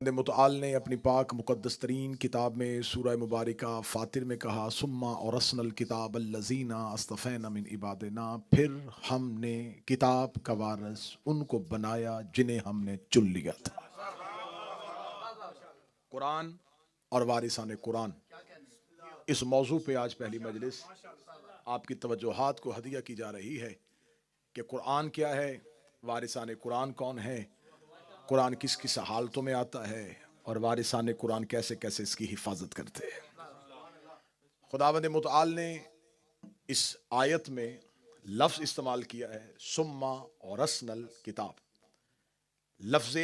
मुतआल ने अपनी पाक मुक़द्दस तरीन किताब में सूरह मुबारका फ़ातिर में कहा सुम्मा और रस्नल किताब अल्लज़ीना अस्तफ़ैना मिन इबादिना, फिर हमने किताब का वारिस उनको बनाया जिन्हें हमने चुन लिया था। कुरान और वारिसाने कुरान, इस मौजू पे आज पहली मजलिस आपकी तवज्जोहात को हदिया की जा रही है कि कुरान क्या है, वारिसाने कुरान कौन है, कुरान किस किस हालतों में आता है और वारिसाने कुरान कैसे कैसे इसकी हिफाजत करते हैं। खुदावंद मुतआल ने इस आयत में लफ्ज़ इस्तेमाल किया है सुम्मा और रस्नल किताब। लफ्ज़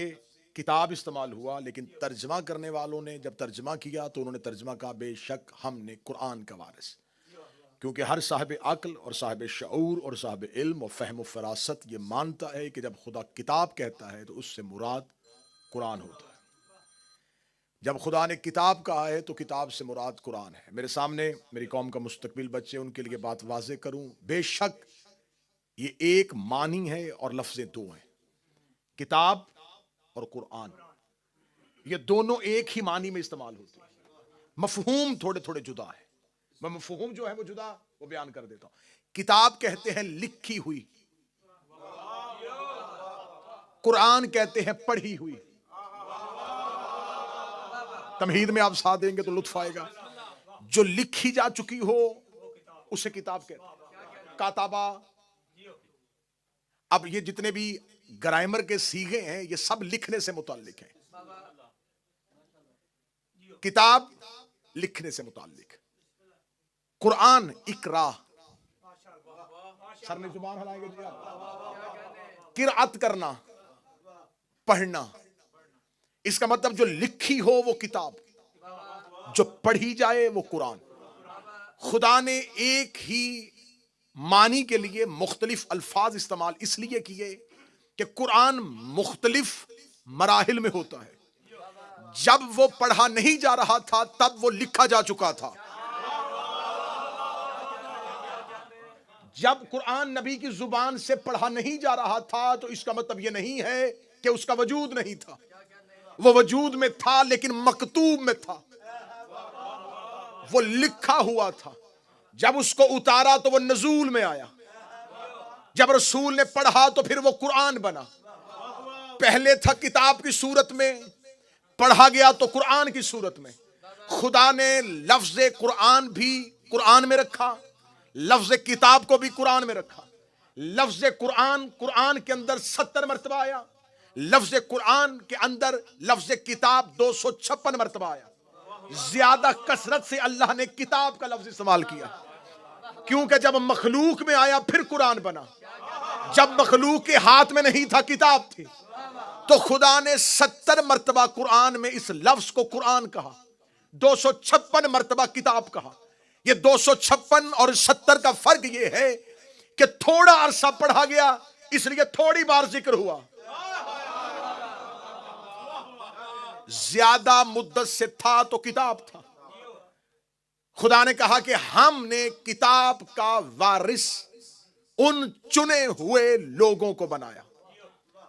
किताब इस्तेमाल हुआ, लेकिन तर्जमा करने वालों ने जब तर्जमा किया तो उन्होंने तर्जमा कहा बेशक हमने कुरान का वारिस, क्योंकि हर साहिब अक्ल और साहिब शऊर और साहिब इल्म और फ़हम फ़रासत ये मानता है कि जब खुदा किताब कहता है तो उससे मुराद कुरान होता है। जब खुदा ने किताब कहा है तो किताब से मुराद कुरान है। मेरे सामने मेरी कौम का मुस्तकबिल बच्चे, उनके लिए बात वाज़े करूं, बेशक ये एक मानी है और लफ्ज़ें दो हैं, किताब और कुरान, ये दोनों एक ही मानी में इस्तेमाल होती है। मफहूम थोड़े थोड़े जुदा है, मैं मफहूम जो है वो जुदा वो बयान कर देता हूं। किताब कहते हैं लिखी हुई, कुरान कहते हैं पढ़ी हुई। तमहीद में आप साथ देंगे तो लुत्फ आएगा। जो लिखी जा चुकी हो उसे किताब कहते हैं, काताबा। अब ये जितने भी ग्रामर के सीगे हैं ये सब लिखने से मुताल्लिक है। किताब लिखने से मुताल्लिक, कुरान इकरा, सर ने जुबान हिलाएंगे जी आप, किरात करना, पढ़ना। इसका मतलब जो लिखी हो वो किताब, जो पढ़ी जाए वो कुरान। खुदा ने एक ही मानी के लिए मुख्तलिफ अल्फाज इस्तेमाल इसलिए किए कि कुरान मुख्तलिफ मराहिल में होता है। जब वो पढ़ा नहीं जा रहा था तब वो लिखा जा चुका था। जब कुरान नबी की जुबान से पढ़ा नहीं जा रहा था तो इसका मतलब यह नहीं है कि उसका वजूद नहीं था, वो वजूद में था लेकिन मकतूब में था, वो लिखा हुआ था। जब उसको उतारा तो वो नजूल में आया, जब रसूल ने पढ़ा तो फिर वो कुरान बना। पहले था किताब की सूरत में, पढ़ा गया तो कुरान की सूरत में। खुदा ने लफ्ज कुरान भी कुरान में रखा, लफ्ज किताब को भी कुरान में रखा। लफ्ज कुरान कुरान के अंदर 70 मरतबा आया, लफ्ज कुरान के अंदर लफ्ज किताब 256 मरतबा आया। ज्यादा कसरत से अल्लाह ने किताब का लफ्ज इस्तेमाल किया, क्योंकि जब मखलूक में आया फिर कुरान बना। जब मखलूक के हाथ में नहीं था, किताब थी, तो खुदा ने 70 मरतबा कुरान में इस लफ्ज को कुरान कहा, 256 मरतबा किताब कहा। ये 256 और 70 का फर्क ये है कि थोड़ा अरसा पढ़ा गया इसलिए थोड़ी बार जिक्र हुआ, ज्यादा मुद्दत से था तो किताब था। खुदा ने कहा कि हमने किताब का वारिस उन चुने हुए लोगों को बनाया।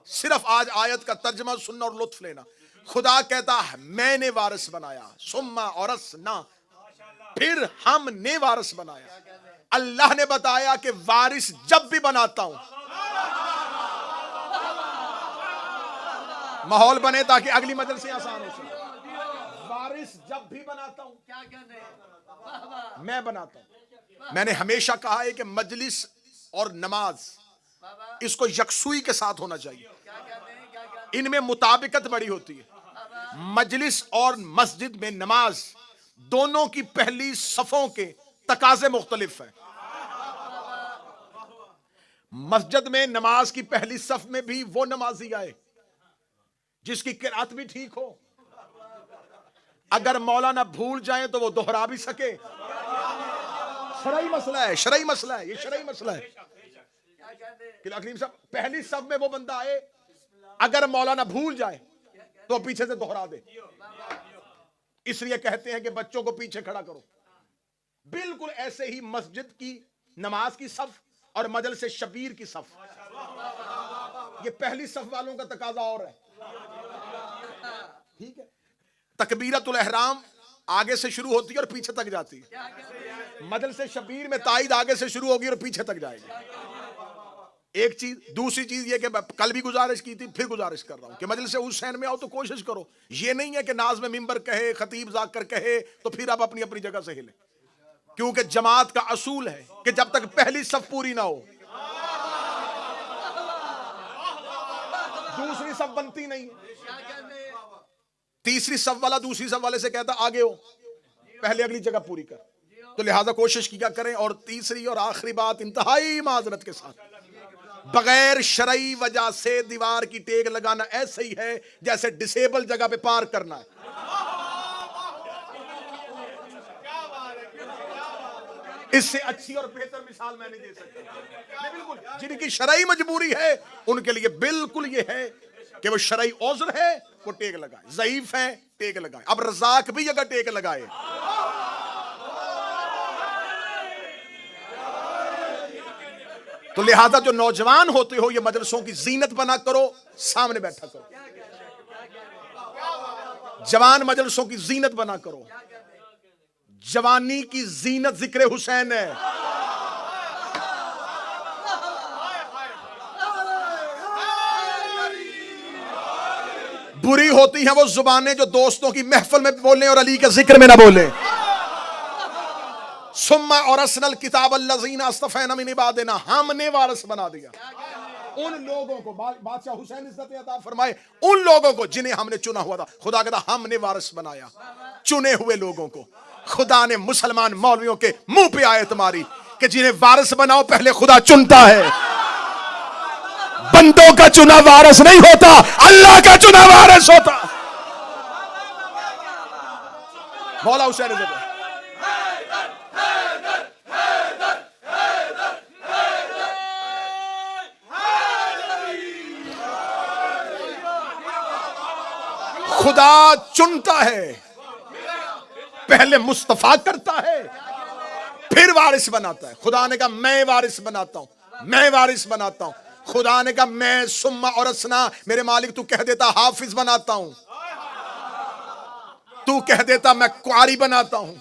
सिर्फ आज आयत का तर्जमा सुनना और लुत्फ लेना। खुदा कहता है मैंने वारिस बनाया, सुम्मा और रस्ना, फिर हमने वारिस बनाया। अल्लाह ने बताया कि वारिस जब भी बनाता हूं, माहौल बने ताकि अगली मजलिस से आसान हो सके। वारिस जब भी बनाता हूं, क्या कहने, मैं बनाता हूं। मैंने हमेशा कहा है कि मजलिस और नमाज इसको यकसुई के साथ होना चाहिए, इनमें मुताबिकत बड़ी होती है। मजलिस और मस्जिद में नमाज दोनों की पहली सफों के तकाजे मुख्तलिफ हैं। मस्जिद में नमाज की पहली सफ में भी वो नमाजी आए जिसकी किरात भी ठीक हो, अगर मौलाना भूल जाए तो वो दोहरा भी सके। शरई मसला है, शरई मसला है, ये शरई मसला है। अकलीम साहब, पहली सब में वो बंदा आए, अगर मौलाना भूल जाए तो पीछे से दोहरा दे। इसलिए कहते हैं कि बच्चों को पीछे खड़ा करो। बिल्कुल ऐसे ही मस्जिद की नमाज की सफ और मजलिस शबीर की सफ, ये पहली सफ वालों का तकाजा और है। ठीक है, तकबीरतुल एहराम आगे से शुरू होती है और पीछे तक जाती है। मजलिस शबीर में ताईद आगे से शुरू होगी और पीछे तक जाएगी। एक चीज, दूसरी चीज ये कि कल भी गुजारिश की थी, फिर गुजारिश कर रहा हूं कि मजलिस हुसैन में आओ तो कोशिश करो। ये नहीं है कि नाज में मिंबर कहे, खतीब जाकर कहे तो फिर आप अपनी अपनी जगह से हिले, क्योंकि जमात का असूल है कि जब तक पहली सफ पूरी ना हो दूसरी सफ बनती नहीं। तीसरी सफ वाला दूसरी सफ वाले से कहता आगे हो, पहले अगली जगह पूरी कर। तो लिहाजा कोशिश किया करें। और तीसरी और आखिरी बात इंतहाई माजरत के साथ, बगैर शरई वजह से दीवार की टेक लगाना ऐसे ही है जैसे डिसेबल जगह पे पार करना है। इससे अच्छी और बेहतर मिसाल मैं नहीं दे सकता। बिल्कुल जिनकी शरई मजबूरी है उनके लिए बिल्कुल ये है कि वो शरई औज़र है, वो टेक लगाए, ज़ईफ है टेक लगाए। अब रज़ाक भी अगर टेक लगाए तो लिहाजा जो नौजवान होते हो ये मजलिसों की जीनत बना करो, सामने बैठा करो। जवान मजलिसों की जीनत बना करो। जवानी की जीनत जिक्र हुसैन है। बुरी होती हैं वो जुबानें जो दोस्तों की महफिल में बोले और अली के जिक्र में ना बोले। सुम्मा और असनल किताब अल्लज़ीना अस्तफ़ैना मिन इबादिना, हमने वारिस बना दिया उन लोगों को, बादशाह हुसैन इज्जत अता फरमाए, उन लोगों को जिन्हें हमने चुना हुआ था। खुदा कहता हमने वारिस बनाया चुने हुए लोगों को। खुदा ने मुसलमान मौलवियों के मुंह पे आयत मारी कि जिन्हें वारिस बनाओ पहले खुदा चुनता है। बंदों का चुना वारिस नहीं होता, अल्लाह का चुना वारिस होता। मौला हुसैन इज्जत खुदा चुनता है, पहले मुस्तफा करता है फिर वारिस बनाता है। खुदा ने कहा मैं वारिस बनाता हूं, मैं वारिस बनाता हूं। खुदा ने कहा मैं सुम्मा और असना, मेरे मालिक तू कह देता हाफिज बनाता हूं, तू कह देता मैं क्वारी बनाता हूं,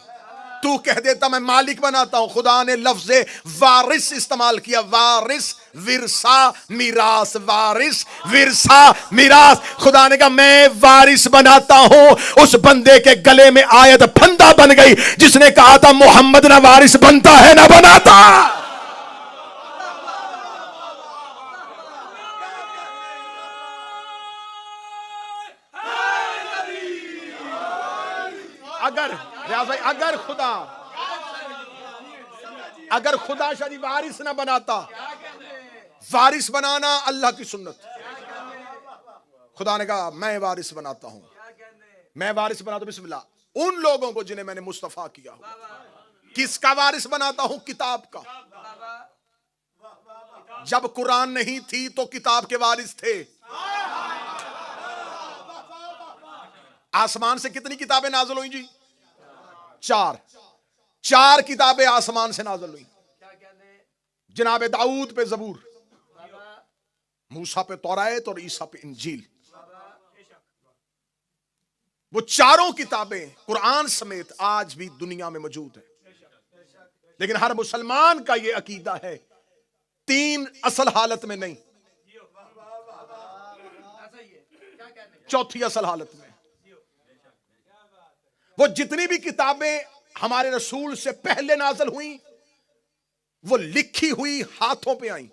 तू कह देता मैं मालिक बनाता हूं। खुदा ने लफ्ज़ वारिस इस्तेमाल किया, वारिस विरसा मीरास, वारिस विरसा मीरास। खुदा ने कहा मैं वारिस बनाता हूं। उस बंदे के गले में आयत फंदा बन गई जिसने कहा था मोहम्मद ना वारिस बनता है ना बनाता। अगर रियाज भाई, अगर खुदा शादी वारिस ना बनाता, वारिस बनाना अल्लाह की सुन्नत। खुदा ने कहा मैं वारिस बनाता हूं, मैं वारिस बनाता हूं। बिस्मिल्लाह, उन लोगों को जिन्हें मैंने मुस्तफा किया हो। किसका वारिस बनाता हूं? किताब का। जब कुरान नहीं थी तो किताब के वारिस थे। आसमान से कितनी किताबें नाज़िल हुई जी? चार किताबें आसमान से नाज़िल हुई। जनाब दाऊद पे ज़बूर, मूसा पे तौरात और ईसा पे इंजील। वो चारों किताबें कुरान समेत आज भी दुनिया में मौजूद है। लेकिन हर मुसलमान का यह अकीदा है, तीन असल हालत में नहीं, चौथी असल हालत में। वो जितनी भी किताबें हमारे रसूल से पहले नाज़िल हुई वो लिखी हुई हाथों पे आई।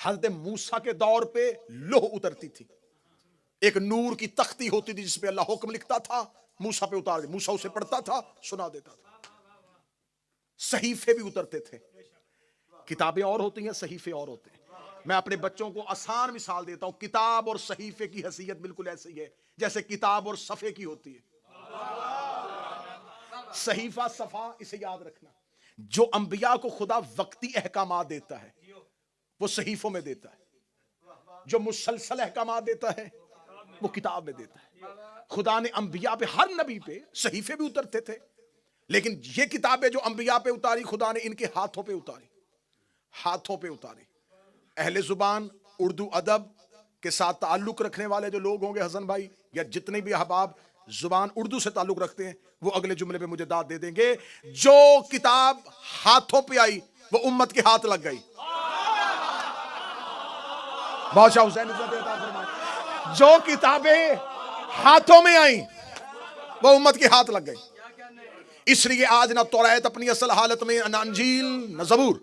हज़रत मूसा के दौर पे लोह उतरती थी, एक नूर की तख्ती होती थी जिसपे अल्लाह हुक्म लिखता था, मूसा पे उतार दे, मूसा उसे पढ़ता था, सुना देता था। सहीफे भी उतरते थे। किताबें और होती हैं, सहीफे और होते हैं। मैं अपने बच्चों को आसान मिसाल देता हूं, किताब और सहीफे की हैसियत बिल्कुल ऐसी है जैसे किताब और सफ़े की होती है। सहीफा सफ़ा, इसे याद रखना। जो अंबिया को खुदा वक्ती अहकामात देता है वो सहीफों में देता है, जो मुसलसल अहकामात देता है वो किताब में देता है। खुदा ने अंबिया पे, हर नबी पे सहीफे भी उतरते थे, लेकिन ये किताबें जो अंबिया पे उतारी खुदा ने इनके हाथों पे उतारी, हाथों पे उतारी। अहले जुबान, उर्दू अदब, के साथ ताल्लुक रखने वाले जो लोग होंगे हसन भाई, या जितने भी अहबाब जुबान उर्दू से ताल्लुक रखते हैं, वो अगले जुमले पे मुझे दाद दे देंगे। जो किताब हाथों पे आई वो उम्मत के हाथ लग गई। बादशाह हुसैन जो किताबें हाथों में आई वो उम्मत के हाथ लग गई। इसलिए आज ना तौरात अपनी असल हालत में, ना अंजील, ना ज़बूर।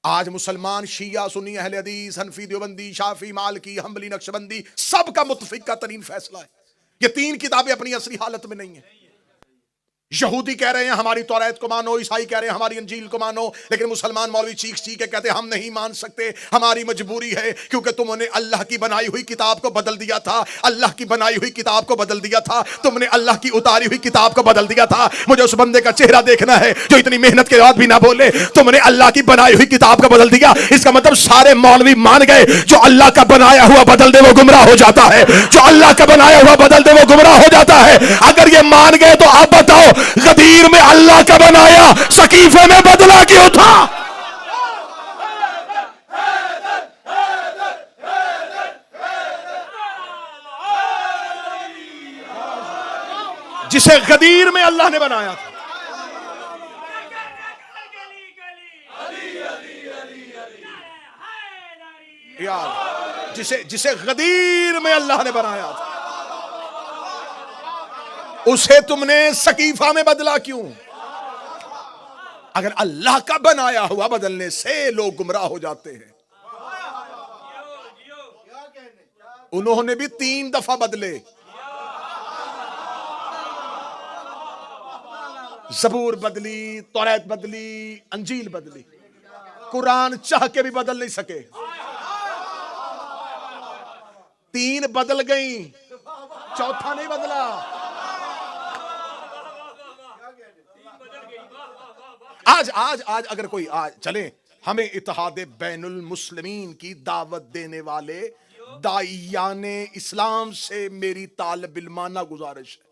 आज मुसलमान शिया, सुन्नी, अहले हदीस, हनफी, देवबंदी, शाफी, मालकी, हम्बली, नक्शबंदी, सबका मुत्तफिका तरीन फैसला है, ये तीन किताबें अपनी असली हालत में नहीं है। यहूदी कह रहे हैं हमारी तौरात को मानो, ईसाई कह रहे हैं हमारी अंजील को मानो, लेकिन मुसलमान मौलवी चीख चीख के कहते हैं हम नहीं मान सकते, हमारी मजबूरी है, क्योंकि तुमने अल्लाह की बनाई हुई किताब को बदल दिया था, अल्लाह की बनाई हुई किताब को बदल दिया था, तुमने अल्लाह की उतारी हुई किताब को बदल दिया था। मुझे उस बंदे का चेहरा देखना है जो इतनी मेहनत के बाद भी ना बोले तुमने अल्लाह की बनाई हुई किताब को बदल दिया। इसका मतलब सारे मौलवी मान गए जो अल्लाह का बनाया हुआ बदल दे वो गुमराह हो जाता है, जो अल्लाह का बनाया हुआ बदल दे वो गुमराह हो जाता है। अगर ये मान गए तो आप बताओ गदीर में अल्लाह का बनाया सकीफे में बदला क्यों था? जिसे गदीर में अल्लाह ने बनाया था, यार जिसे गदीर में अल्लाह ने बनाया था, उसे तुमने सकीफा में बदला क्यों? अगर अल्लाह का बनाया हुआ बदलने से लोग गुमराह हो जाते हैं। उन्होंने भी 3 दफा बदले, ज़बूर बदली, तौरात बदली, अंजील बदली, कुरान चाह के भी बदल नहीं सके। 3 बदल गई, चौथा नहीं बदला। आज अगर कोई आज चले, हमें इत्तेहाद बैनुल मुस्लिमीन की दावत देने वाले दाइयाने इस्लाम से मेरी तालिबिल्माना गुजारिश है,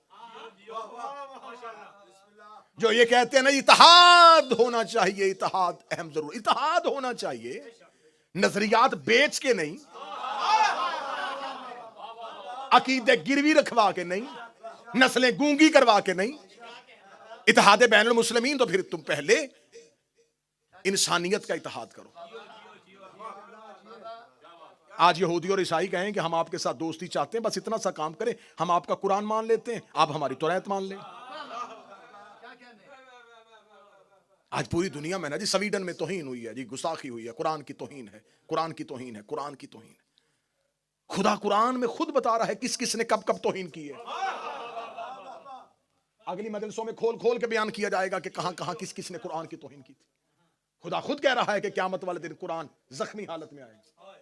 जो ये कहते हैं ना इत्तेहाद होना चाहिए, इत्तेहाद अहम जरूर, इत्तेहाद होना चाहिए, नजरियात बेच के नहीं, अकीदे गिरवी रखवा के नहीं, नस्लें गूंगी करवा के नहीं। इत्तेहाद बैनुल मुस्लिमीन तो फिर तुम पहले इंसानियत का इत्तेहाद करो। आज यहूदी और ईसाई कहें कि हम आपके साथ दोस्ती चाहते हैं, बस इतना सा काम करें, हम आपका कुरान मान लेते हैं, आप हमारी तौरात मान लें। आज पूरी दुनिया में ना जी, स्वीडन में तौहीन हुई है जी, गुस्ताखी हुई है, कुरान की तौहीन है, कुरान की तौहीन है, कुरान की तौहीन है। खुदा कुरान में खुद बता रहा है किस किस ने कब कब तौहीन की है। अगली मजलिसों में खोल खोल के बयान किया जाएगा कि कहां कहां किस किस ने कुरान की तौहीन की थी। खुदा खुद कह रहा है कि क़यामत वाले दिन कुरान जख्मी हालत में आएगा।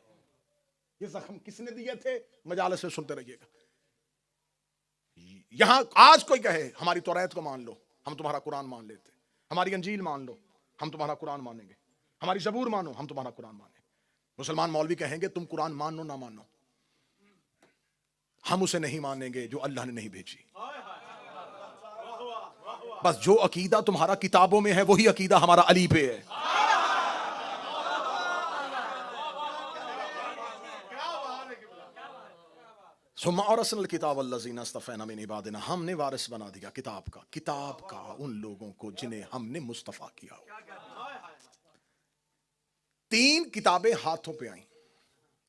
ये जख्म किसने दिए थे? मजालिस से सुनते रहिएगा। यहां आज कोई कहे हमारी तौरात को मान लो, हम तुम्हारा कुरान मान लेते, हमारी अंजील मान लो, हम तुम्हारा कुरान मानेंगे, हमारी ज़बूर मानो, हम तुम्हारा कुरान मानेंगे। मुसलमान मौलवी कहेंगे तुम कुरान मानो ना मानो, हम उसे नहीं मानेंगे जो अल्लाह ने नहीं भेजी। बस जो अकीदा तुम्हारा किताबों में है वही अकीदा हमारा अली पे है। सुम्मा औरसल किताब अल्लज़ीना इस्तफ़ैना मिन इबादिना, हमने वारिस बना दिया किताब का उन लोगों को जिन्हें हमने मुस्तफ़ा किया। 3 किताबें हाथों पे आई,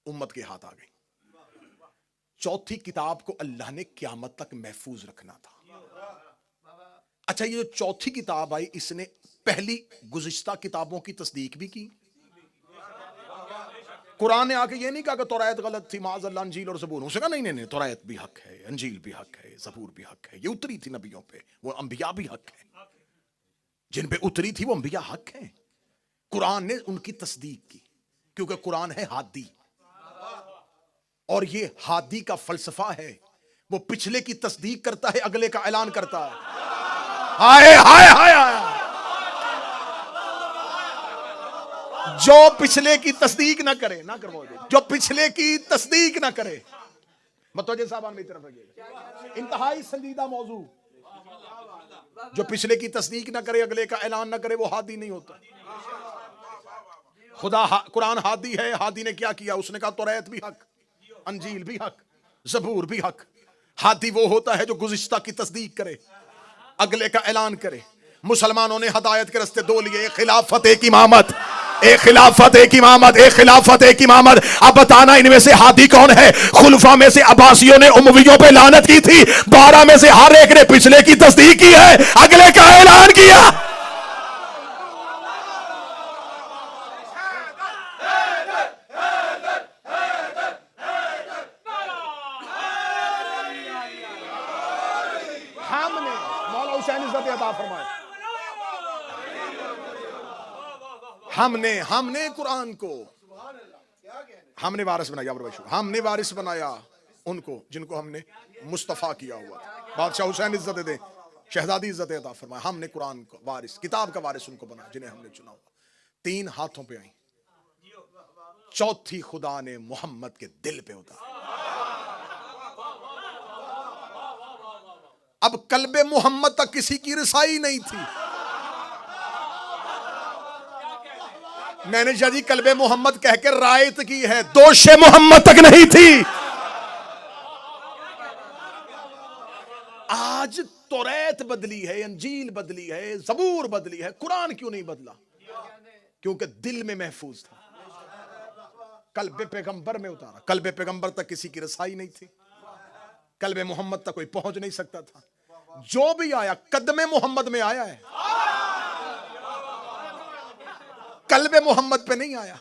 उम्मत के हाथ आ गई। चौथी किताब को अल्लाह ने क़यामत तक महफूज रखना था। अच्छा, ये जो चौथी किताब आई, इसने पहली गुज़िश्ता किताबों की तस्दीक भी की। कुरान ने आके ये नहीं कहा कि तौरात गलत थी, माज़अल्लाह अंजील और ज़बूर। उसने कहा नहीं नहीं नहीं, तौरात भी हक है, अंजील भी हक है, ज़बूर भी हक है, ये उतरी थी नबियों पे, वो अंबिया भी हक है, जिन पे उतरी थी वो अंबिया हक है। कुरान ने उनकी तस्दीक की, क्योंकि कुरान है हादी, और ये हादी का फलसफा है, वो पिछले की तस्दीक करता है, अगले का ऐलान करता है। हाय हाय हाय हाय, जो पिछले की तस्दीक ना करे, ना करवाओ, जो पिछले की तस्दीक ना करे, मतवज्जे साहबान मेरी तरफ रखिएगा, इंतहाई संजीदा मौजू, जो पिछले की तस्दीक ना करे, अगले का ऐलान ना करे, वो हादी नहीं होता। कुरान हादी है, हादी ने क्या किया? उसने कहा तौरात भी हक, अंजील भी हक, ज़बूर भी हक। हादी वो होता है जो गुज़िश्ता की तस्दीक करे, अगले का ऐलान करे। मुसलमानों ने हदायत के रास्ते दो लिए, एक खिलाफत एक इमामत, एक खिलाफत एक इमामत, एक खिलाफत एक इमामत। अब बताना इनमें से हादी कौन है? खुलफा में से अब्बासियों ने उमवियों पे लानत की थी, 12 में से हर एक ने पिछले की तस्दीक की है, अगले का ऐलान किया। हमने मौला हुसैन इज्जत अता फरमाए, हमने कुरान को हमने वारिस बनाया। हमने वारिस बनाया उनको जिनको हमने मुस्तफा किया हुआ था। बादशाह हुसैन इज्जत दे, शहजादी इज्जत अता फरमाए। हमने कुरान को वारिस, किताब का वारिस उनको बनाया जिन्हें हमने चुना हुआ। 3 हाथों पे आई, चौथी खुदा ने मोहम्मद के दिल पे उतारा। अब कल्बे मोहम्मद तक किसी की रसाई नहीं थी। मैंने जी कल्बे मोहम्मद कह के रायत की है, दोषे मोहम्मद तक नहीं थी। आज तौरात बदली है, अंजील बदली है, ज़बूर बदली है, कुरान क्यों नहीं बदला? क्योंकि दिल में महफूज था, कल्बे पैगंबर में उतारा। कल्बे पैगंबर तक किसी की रसाई नहीं थी, कल्बे मोहम्मद तक कोई पहुंच नहीं सकता था। जो भी आया कदमे मोहम्मद में आया है, कल्बे मोहम्मद पे नहीं आया।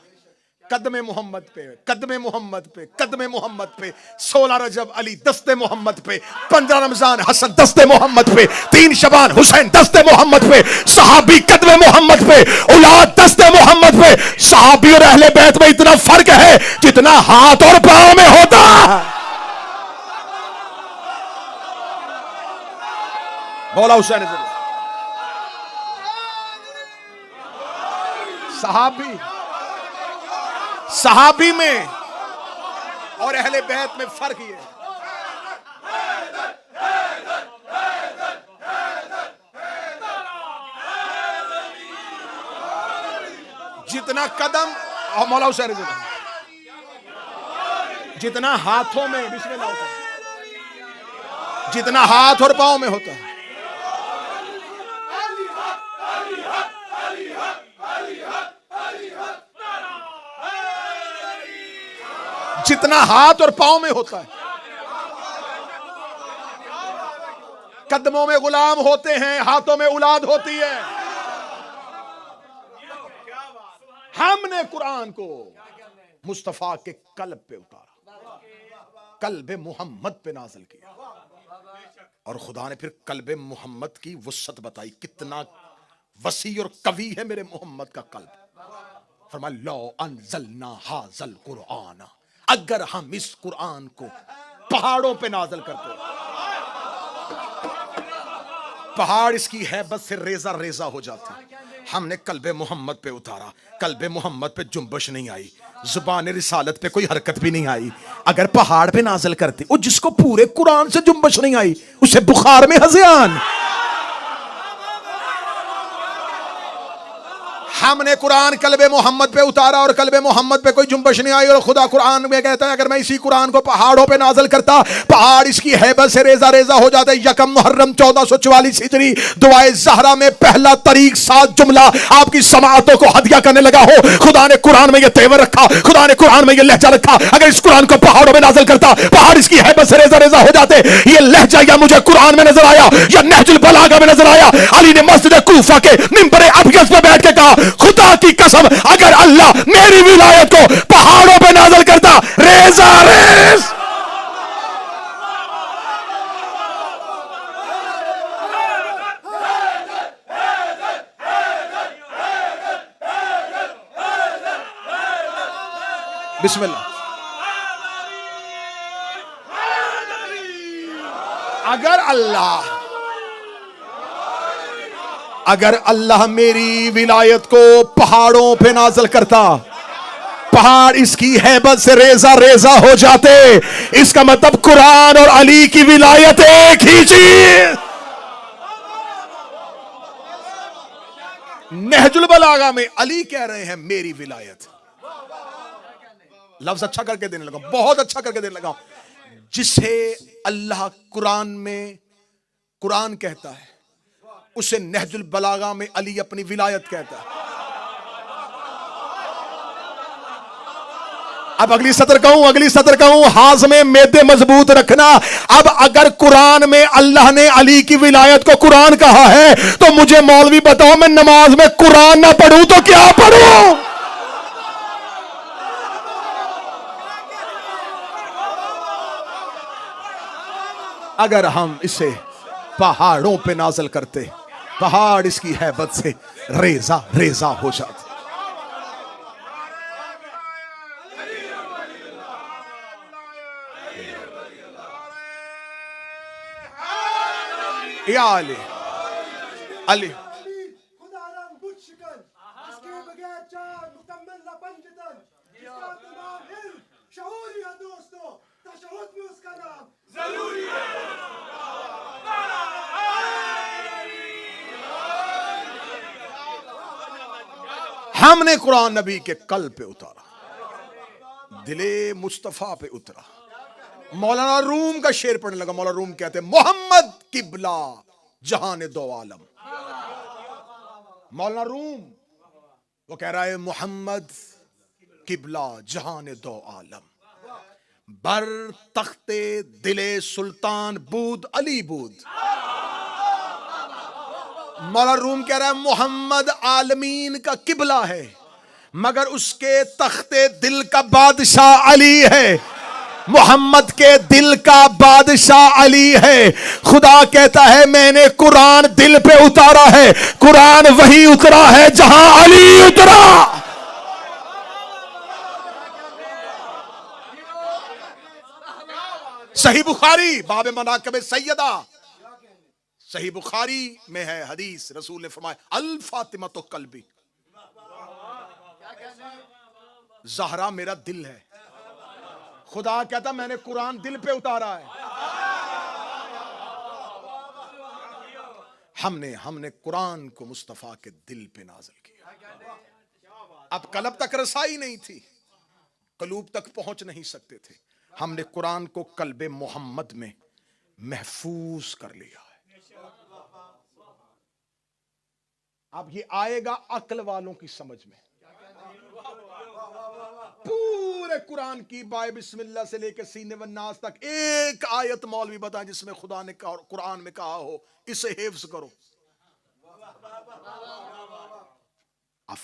कदमे मोहम्मद पे, कदमे मोहम्मद पे, कदमे मोहम्मद पे। 16 रजब अली दस्ते मोहम्मद पे, 15 रमजान हसन दस्ते मोहम्मद पे, 3 शबान हुसैन दस्ते मोहम्मद पे, सहाबी कदमे मोहम्मद पे, औलाद दस्ते मोहम्मद पे। सहाबी और अहले बैत में इतना फर्क है जितना हाथ और पांव में होता। मौला हुसैन सहाबी में और अहले बैत में फर्क ये है। जितना कदम और मौला हुसैन जितना हाथों में बिस्मिल्लाह होता है, जितना हाथ और पांव में होता है, जितना हाथ और पांव में होता है। कदमों में गुलाम होते हैं, हाथों में औलाद होती है। हमने कुरान को मुस्तफा के कल्ब पे उतारा, कल्बे मोहम्मद पे नाज़िल किया। और खुदा ने फिर कल्बे मोहम्मद की वुसअत बताई, कितना वसी और कवी है मेरे मोहम्मद का कल्ब। फरमाया लो अंज़लना हाज़ल कुरान, अगर हम इस कुरान को पहाड़ों पे नाज़िल करते, पहाड़ इसकी हैबत से रेजा रेजा हो जाते। हमने कल्बे मोहम्मद पे उतारा, कल्बे मोहम्मद पे जुम्बश नहीं आई, जुबान रिसालत पे कोई हरकत भी नहीं आई। अगर पहाड़ पे नाज़िल करते, और जिसको पूरे कुरान से जुम्बश नहीं आई उसे बुखार में हज़यान। हमने कुरान कल्बे मोहम्मद पे उतारा और कल्बे मोहम्मद पे कोई जुम्बश नहीं आई। और खुदा कुरान में कहता है अगर मैं इसी कुरान को पहाड़ों पे नाज़िल करता, पहाड़ इसकी हैबत से रेजा रेजा हो जाते। यकम मुहर्रम 1444 हिजरी दुआए ज़हरा में पहला तरीक 7 जुमला आपकी समाअतों को हदिया करने लगा हो। खुदा ने कुरान में ये तेवर रखा, खुदा ने कुरान में ये लहजा रखा। अगर इस कुरान को पहाड़ों में नाज़िल करता, पहाड़ इसकी हैबत से रेजा रेजा हो जाते। ये लहजा या मुझे कुरान में नजर आया या नहजुल बलागा में नजर आया। अली ने मस्जिद कूफा के मिंबर अबयस पे बैठ के कहा, खुदा की कसम अगर अल्लाह मेरी विलायत को पहाड़ों पे नाज़िल करता, रेजा रेज। बिस्मिल्लाह। अगर अल्लाह मेरी विलायत को पहाड़ों पे नाज़िल करता, पहाड़ इसकी हैबत से रेजा रेजा हो जाते। इसका मतलब कुरान और अली की विलायत एक ही चीज। नहजुल बलागा में अली कह रहे हैं मेरी विलायत। लफ्ज अच्छा करके देने लगा, बहुत अच्छा करके देने लगा। जिसे अल्लाह कुरान में कुरान कहता है उसे नहजुल बलागा में अली अपनी विलायत कहता है। अब अगली सतर कहूं, हाथ में मैदे मजबूत रखना। अब अगर कुरान में अल्लाह ने अली की विलायत को कुरान कहा है तो मुझे मौलवी बताओ, मैं नमाज में कुरान ना पढ़ूं तो क्या पढ़ूं? अगर हम इसे पहाड़ों पे नाज़िल करते, पहाड़ इसकी हैबत से रेजा रेजा हो जाते। या अली अली हमने कुरान नबी के कल्ब पे उतारा, दिले मुस्तफा पे उतरा। मौलाना रूम का शेर पढ़ने लगा। मौलाना रूम कहते हैं मोहम्मद किबला जहान दो आलम। मौलाना रूम वो कह रहा है मोहम्मद किबला जहान दो आलम, बर तख्ते दिले सुल्तान बूद अली बूद। मौलाना रूम कह रहा है मोहम्मद आलमीन का किबला है मगर उसके तख्ते दिल का बादशाह अली है। मोहम्मद के दिल का बादशाह अली है। खुदा कहता है मैंने कुरान दिल पे उतारा है। कुरान वही उतरा है जहां अली उतरा। सही बुखारी बाब मनाक़िब सैयदा, सही बुखारी में है हदीस, रसूल ने फरमाया अल फातिमा तो कल्बी, ज़हरा मेरा दिल है। खुदा कहता मैंने कुरान दिल पे उतारा है। हमने कुरान को मुस्तफा के दिल पे नाज़िल किया। अब कलब तक रसाई नहीं थी, कलूब तक पहुंच नहीं सकते थे। हमने कुरान को कल्बे मोहम्मद में महफूज कर लिया है। अब ये आएगा अक्ल वालों की समझ में। पूरे कुरान की बाय बिस्मिल्लाह से लेकर सीने व नास तक एक आयत मौलवी बताएं जिसमें खुदा ने कुरान में कहा हो इसे हिफ्ज करो।